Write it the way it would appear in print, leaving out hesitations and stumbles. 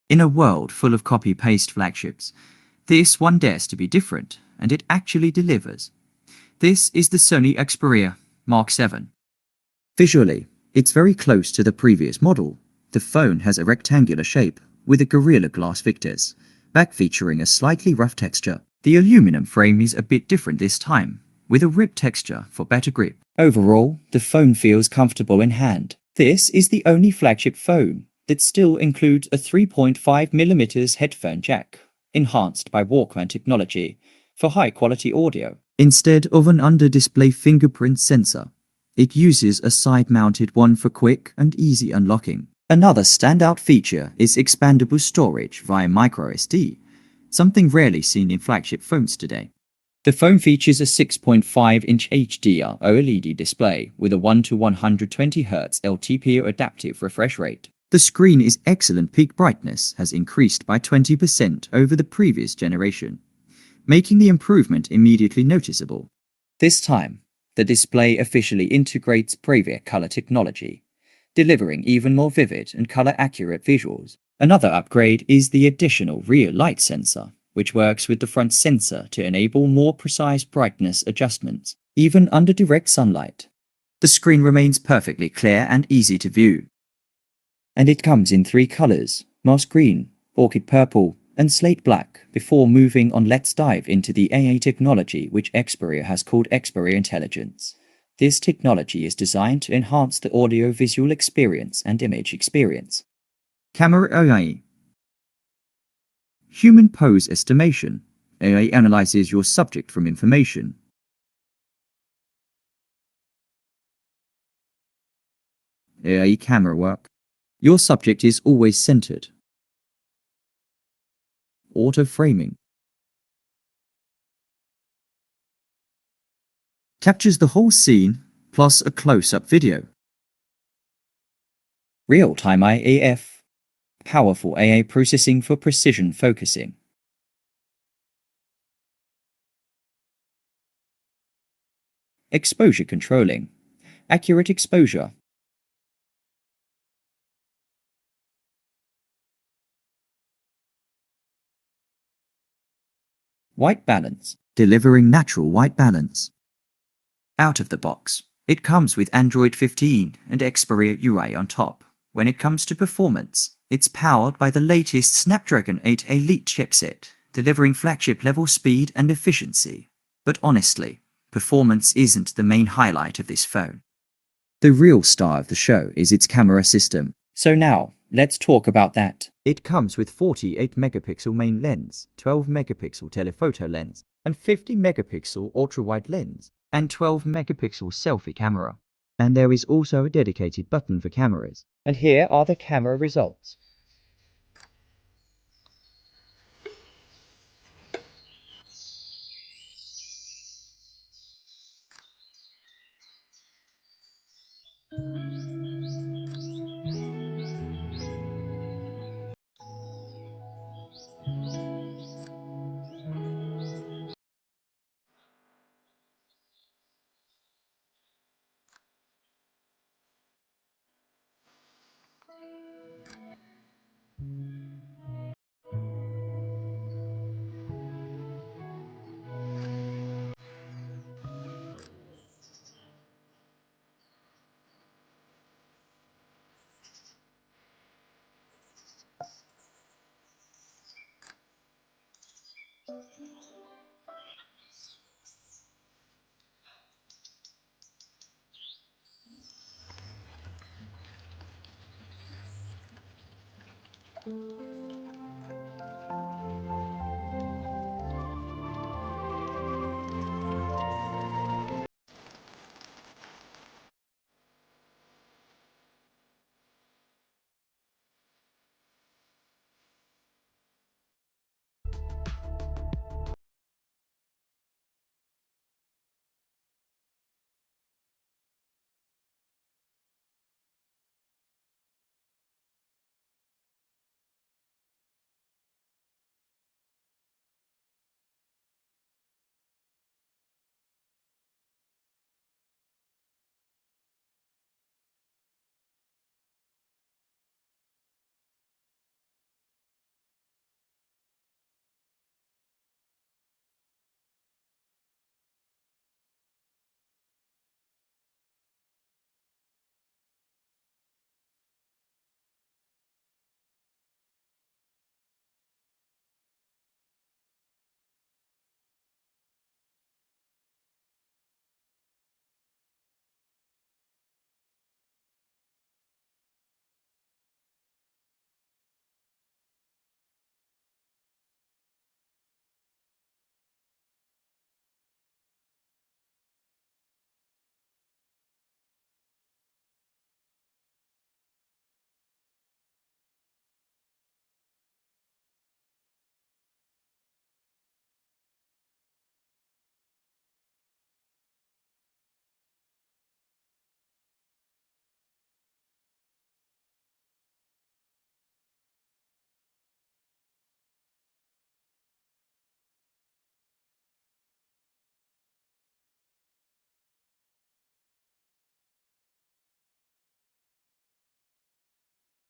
In a world full of copy-paste flagships, this one dares to be different, and it actually delivers. This is the Sony Xperia Mark 7. Visually, it's very close to the previous model. The phone has a rectangular shape with a Gorilla Glass Victus, back featuring a slightly rough texture. The aluminum frame is a bit different this time, with a ribbed texture for better grip. Overall, the phone feels comfortable in hand. This is the only flagship phone that still includes a 3.5mm headphone jack, enhanced by Walkman technology, for high-quality audio. Instead of an under-display fingerprint sensor, it uses a side-mounted one for quick and easy unlocking. Another standout feature is expandable storage via MicroSD, something rarely seen in flagship phones today. The phone features a 6.5-inch HDR OLED display with a 1 to 120Hz LTPO adaptive refresh rate. The screen is excellent. Peak brightness has increased by 20% over the previous generation, making the improvement immediately noticeable. This time, the display officially integrates Bravia color technology, delivering even more vivid and color-accurate visuals. Another upgrade is the additional rear light sensor, which works with the front sensor to enable more precise brightness adjustments, even under direct sunlight. The screen remains perfectly clear and easy to view. And it comes in 3 colors: moss green, orchid purple, and slate black. Before moving on, let's dive into the AI technology which Xperia has called Xperia Intelligence. This technology is designed to enhance the audio-visual experience and image experience. Camera AI. Human pose estimation. AI analyzes your subject from information. AI camera work. Your subject is always centered. Auto framing. Captures the whole scene, plus a close-up video. Real-time IAF. Powerful AI processing for precision focusing. Exposure controlling. Accurate exposure. White balance. Delivering natural white balance. Out of the box, it comes with Android 15 and Xperia UI on top. When it comes to performance, it's powered by the latest Snapdragon 8 Elite chipset, delivering flagship-level speed and efficiency. But honestly, performance isn't the main highlight of this phone. The real star of the show is its camera system. So now, let's talk about that. It comes with 48-megapixel main lens, 12-megapixel telephoto lens, and 50-megapixel ultra-wide lens, and 12-megapixel selfie camera. And there is also a dedicated button for cameras. And here are the camera results.